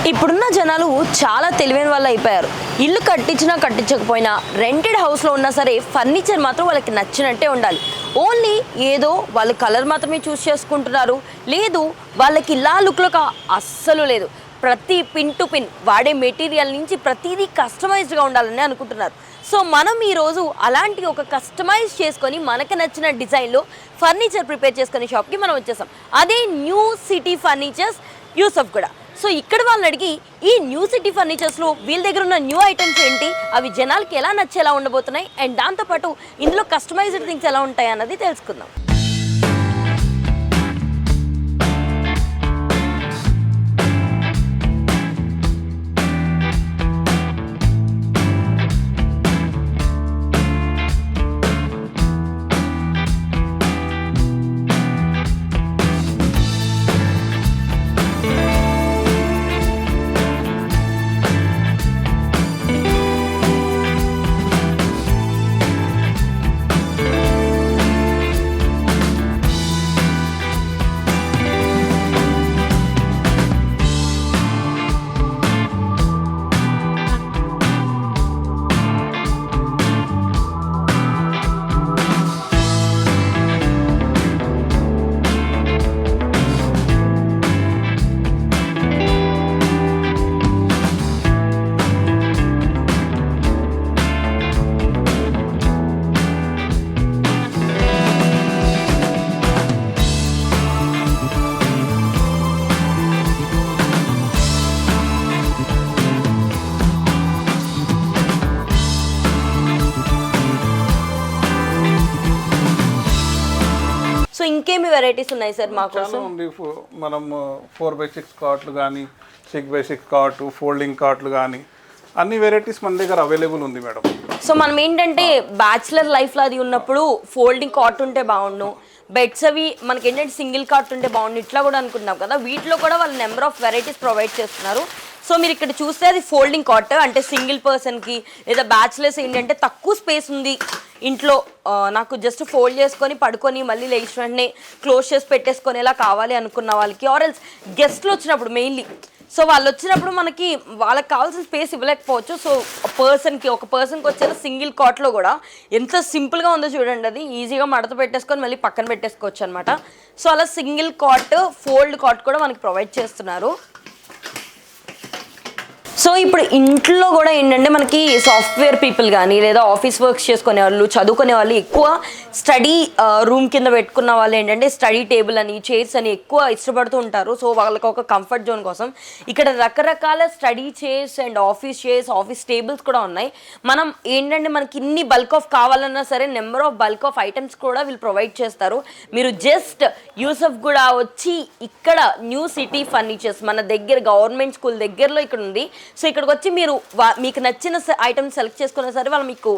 ఇప్పుడున్న జనాలు చాలా తెలివైన వాళ్ళు అయిపోయారు. ఇల్లు కట్టించినా కట్టించకపోయినా రెంటెడ్ హౌస్లో ఉన్నా సరే ఫర్నిచర్ మాత్రం వాళ్ళకి నచ్చినట్టే ఉండాలి. ఓన్లీ ఏదో వాళ్ళు కలర్ మాత్రమే చూస్ చేసుకుంటున్నారు, లేదు వాళ్ళకి ఇలా లుక్లో అస్సలు లేదు. ప్రతి పిన్ టు పిన్ వాడే మెటీరియల్ నుంచి ప్రతిదీ కస్టమైజ్డ్గా ఉండాలని అనుకుంటున్నారు. సో మనం ఈరోజు అలాంటి ఒక కస్టమైజ్ చేసుకొని మనకు నచ్చిన డిజైన్లో ఫర్నిచర్ ప్రిపేర్ చేసుకునే షాప్కి మనం వచ్చేసాం. అదే న్యూ సిటీ ఫర్నిచర్స్ యూసఫ్ కూడా. సో ఇక్కడ వాళ్ళని అడిగి ఈ న్యూ సిటీ ఫర్నిచర్స్లో వీళ్ళ దగ్గర ఉన్న న్యూ ఐటమ్స్ ఏంటి, అవి జనాలకి ఎలా నచ్చేలా ఉండబోతున్నాయి, అండ్ దాంతోపాటు ఇందులో కస్టమైజ్డ్ థింగ్స్ ఎలా ఉంటాయి అన్నది తెలుసుకుందాం. సో ఇంకేమి వెరైటీస్ ఉన్నాయి సార్ మా కోసం? మనం 4x6 కాట్లు కానీ 6x6 కాట్, ఫోల్డింగ్ కాట్లు కానీ అన్ని వెరైటీస్ మన దగ్గర అవైలబుల్ ఉంది మేడం. సో మనం ఏంటంటే బ్యాచులర్ లైఫ్లో అది ఉన్నప్పుడు ఫోల్డింగ్ కాట్ ఉంటే బాగుండు, బెడ్స్ అవి మనకి ఏంటంటే సింగిల్ కాట్ ఉంటే బాగుండు, ఇట్లా కూడా అనుకుంటున్నాం కదా. వీటిలో కూడా వాళ్ళు నెంబర్ ఆఫ్ వెరైటీస్ ప్రొవైడ్ చేస్తున్నారు. సో మీరు ఇక్కడ చూస్తే అది ఫోల్డింగ్ కాట్, అంటే సింగిల్ పర్సన్కి లేదా బ్యాచులర్స్ ఏంటంటే తక్కువ స్పేస్ ఉంది ఇంట్లో, నాకు జస్ట్ ఫోల్డ్ చేసుకొని పడుకొని మళ్ళీ లేచిన వెంటనే క్లోజ్ చేసి పెట్టేసుకొని ఎలా కావాలి అనుకున్న వాళ్ళకి, ఆర్ ఎల్స్ గెస్ట్లు వచ్చినప్పుడు మెయిన్లీ, సో వాళ్ళు వచ్చినప్పుడు మనకి వాళ్ళకి కావాల్సిన స్పేస్ ఇవ్వలేకపోవచ్చు. సో ఒక పర్సన్కి వచ్చేది సింగిల్ కాట్లో కూడా ఎంత సింపుల్గా ఉందో చూడండి. అది ఈజీగా మడత పెట్టేసుకొని మళ్ళీ పక్కన పెట్టేసుకోవచ్చు అనమాట. సో అలా సింగిల్ కాట్, ఫోల్డ్ కాట్ కూడా మనకి ప్రొవైడ్ చేస్తున్నారు. సో ఇప్పుడు ఇంట్లో కూడా ఏంటంటే మనకి సాఫ్ట్వేర్ పీపుల్ కానీ లేదా ఆఫీస్ వర్క్స్ చేసుకునే వాళ్ళు, చదువుకునే వాళ్ళు ఎక్కువ స్టడీ రూమ్ కింద పెట్టుకున్న వాళ్ళు ఏంటంటే స్టడీ టేబుల్ అని, చైర్స్ అని ఎక్కువ ఇష్టపడుతూ ఉంటారు. సో వాళ్ళకి ఒక కంఫర్ట్ జోన్ కోసం ఇక్కడ రకరకాల study chairs and office chairs, office tables కూడా ఉన్నాయి. మనం ఏంటంటే మనకి ఇన్ని బల్క్ ఆఫ్ కావాలన్నా సరే number of bulk of items కూడా వీళ్ళు ప్రొవైడ్ చేస్తారు. మీరు జస్ట్ యూసఫ్ కూడా వచ్చి ఇక్కడ న్యూ సిటీ ఫర్నిచర్స్ మన దగ్గర గవర్నమెంట్ స్కూల్ దగ్గరలో ఇక్కడ ఉంది. సో ఇక్కడికి వచ్చి మీరు మీకు నచ్చిన ఐటమ్స్ సెలెక్ట్ చేసుకున్నా సరే వాళ్ళు మీకు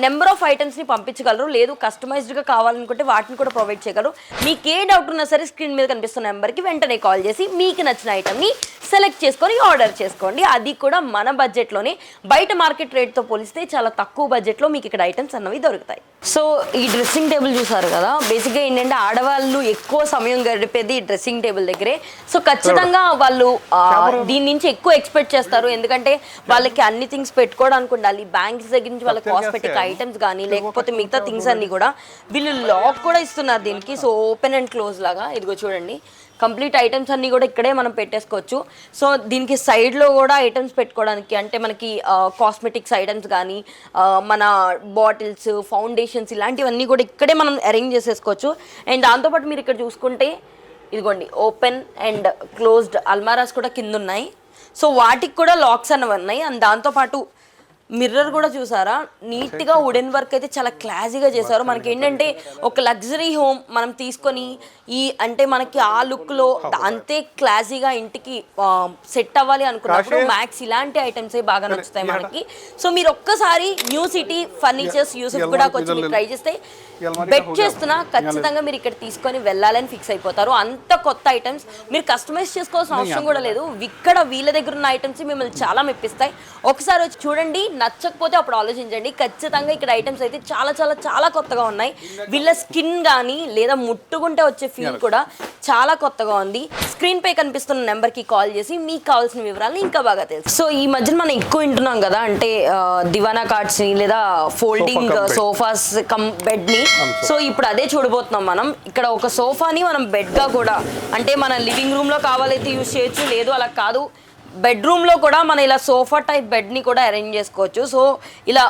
నెంబర్ ఆఫ్ ఐటమ్స్ని పంపించగలరు, లేదు కస్టమైజ్డ్గా కావాలనుకుంటే వాటిని కూడా ప్రొవైడ్ చేయగలరు. మీకు ఏ డౌట్ ఉన్నా సరే స్క్రీన్ మీద కనిపిస్తున్న నెంబర్కి వెంటనే కాల్ చేసి మీకు నచ్చిన ఐటమ్ని సెలెక్ట్ చేసుకొని ఆర్డర్ చేసుకోండి. అది కూడా మన బడ్జెట్లోనే, బయట మార్కెట్ రేట్తో పోలిస్తే చాలా తక్కువ బడ్జెట్లో మీకు ఇక్కడ ఐటమ్స్ అన్నవి దొరుకుతాయి. సో ఈ డ్రెస్సింగ్ టేబుల్ చూసారు కదా, బేసిక్గా ఏంటంటే ఆడవాళ్ళు ఎక్కువ సమయం గడిపేది డ్రెస్సింగ్ టేబుల్ దగ్గరే. సో ఖచ్చితంగా వాళ్ళు దీని నుంచి ఎక్కువ ఎక్స్పెక్ట్ చేస్తారు, ఎందుకంటే వాళ్ళకి అన్ని థింగ్స్ పెట్టుకోవడానికి ఉండాలి. బ్యాంక్స్ దగ్గర నుంచి వాళ్ళ కాస్మెటిక్ ఐటమ్స్ కానీ లేకపోతే మిగతా థింగ్స్ అన్ని కూడా వీళ్ళు లాక్ కూడా ఇస్తున్నారు దీనికి. సో ఓపెన్ అండ్ క్లోజ్ లాగా ఇదిగో చూడండి, కంప్లీట్ ఐటమ్స్ అన్నీ కూడా ఇక్కడే మనం పెట్టేసుకోవచ్చు. సో దీనికి సైడ్లో కూడా ఐటమ్స్ పెట్టుకోవడానికి, అంటే మనకి కాస్మెటిక్స్ ఐటమ్స్ కానీ మన బాటిల్స్, ఫౌండేషన్స్ ఇలాంటివన్నీ కూడా ఇక్కడే మనం అరేంజ్ చేసేసుకోవచ్చు. అండ్ దాంతోపాటు మీరు ఇక్కడ చూసుకుంటే ఇదిగోండి ఓపెన్ అండ్ క్లోజ్డ్ అల్మారాస్ కూడా కింద ఉన్నాయి. సో వాటికి కూడా లాక్స్ అన్నవి ఉన్నాయి. అండ్ దాంతోపాటు మిర్రర్ కూడా చూసారా, నీట్గా వుడెన్ వర్క్ అయితే చాలా క్లాసీగా చేశారు. మనకి ఏంటంటే ఒక లగ్జరీ హోమ్ మనం తీసుకొని అంటే మనకి ఆ లుక్లో అంతే క్లాసీగా ఇంటికి సెట్ అవ్వాలి అనుకున్నప్పుడు మ్యాక్స్ ఇలాంటి ఐటమ్సే బాగా నచ్చుతాయి మనకి. సో మీరు ఒక్కసారి న్యూ సిటీ ఫర్నిచర్స్ యూసఫ్ కూడా కొంచెం ట్రై చేస్తే బెట్ చేస్తున్నా ఖచ్చితంగా మీరు ఇక్కడ తీసుకొని వెళ్ళాలని ఫిక్స్ అయిపోతారు. అంత కొత్త ఐటమ్స్ మీరు కస్టమైజ్ చేసుకోవాల్సిన అవసరం కూడా లేదు. ఇక్కడ వీళ్ళ దగ్గర ఉన్న ఐటమ్స్ మిమ్మల్ని చాలా మెప్పిస్తాయి. ఒకసారి వచ్చి చూడండి. నచ్చకపోతే అప్పుడు ఆలోచించండి. ఖచ్చితంగా ఇక్కడ ఐటమ్స్ అయితే చాలా చాలా చాలా కొత్తగా ఉన్నాయి. వీళ్ళ స్కిన్ కానీ లేదా ముట్టుకుంటే వచ్చే ఫీల్ కూడా చాలా కొత్తగా ఉంది. స్క్రీన్ పై కనిపిస్తున్న నెంబర్కి కాల్ చేసి మీకు కావాల్సిన వివరాలు ఇంకా బాగా తెలుసు. సో ఈ మధ్యన మనం ఎక్కువ వింటున్నాం కదా, అంటే దివానా కార్డ్స్ని లేదా ఫోల్డింగ్ సోఫాస్ కమ్ బెడ్ని. సో ఇప్పుడు అదే చూడబోతున్నాం మనం. ఇక్కడ ఒక సోఫాని మనం బెడ్గా కూడా, అంటే మన లివింగ్ రూమ్లో కావాలైతే యూజ్ చేయొచ్చు, లేదు అలా కాదు బెడ్రూమ్లో కూడా మనం ఇలా సోఫా టైప్ బెడ్ని కూడా అరేంజ్ చేసుకోవచ్చు. సో ఇలా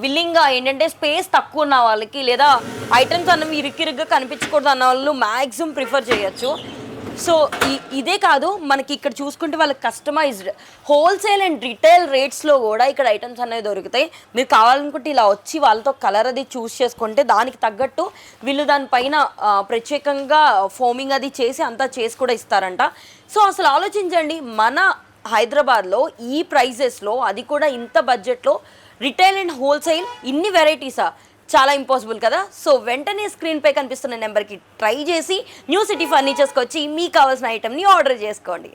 విల్లింగ్గా ఏంటంటే స్పేస్ తక్కువ ఉన్న వాళ్ళకి లేదా ఐటమ్స్ అన్నవి ఇరుక్కిరుగ్గా కనిపించకూడదు అన్న వాళ్ళు మ్యాక్సిమం ప్రిఫర్ చేయొచ్చు. సో ఇదే కాదు, మనకి ఇక్కడ చూసుకుంటే వాళ్ళకి కస్టమైజ్డ్ హోల్సేల్ అండ్ రిటైల్ రేట్స్లో కూడా ఇక్కడ ఐటమ్స్ అనేవి దొరుకుతాయి. మీరు కావాలనుకుంటే ఇలా వచ్చి వాళ్ళతో కలర్ అది చూస్ చేసుకుంటే దానికి తగ్గట్టు వీళ్ళు దానిపైన ప్రత్యేకంగా ఫోమింగ్ అది చేసి అంతా చేసి కూడా ఇస్తారంట. సో అసలు ఆలోచించండి, మన హైదరాబాద్లో ఈ ప్రైజెస్లో, అది కూడా ఇంత బడ్జెట్లో రిటైల్ అండ్ హోల్సేల్ ఇన్ని వెరైటీసా, చాలా ఇంపాసిబుల్ కదా. సో వెంటనే స్క్రీన్పై కనిపిస్తున్న నెంబర్కి ట్రై చేసి న్యూ సిటీ ఫర్నిచర్స్కి వచ్చి మీకు కావాల్సిన ఐటమ్ని ఆర్డర్ చేసుకోండి.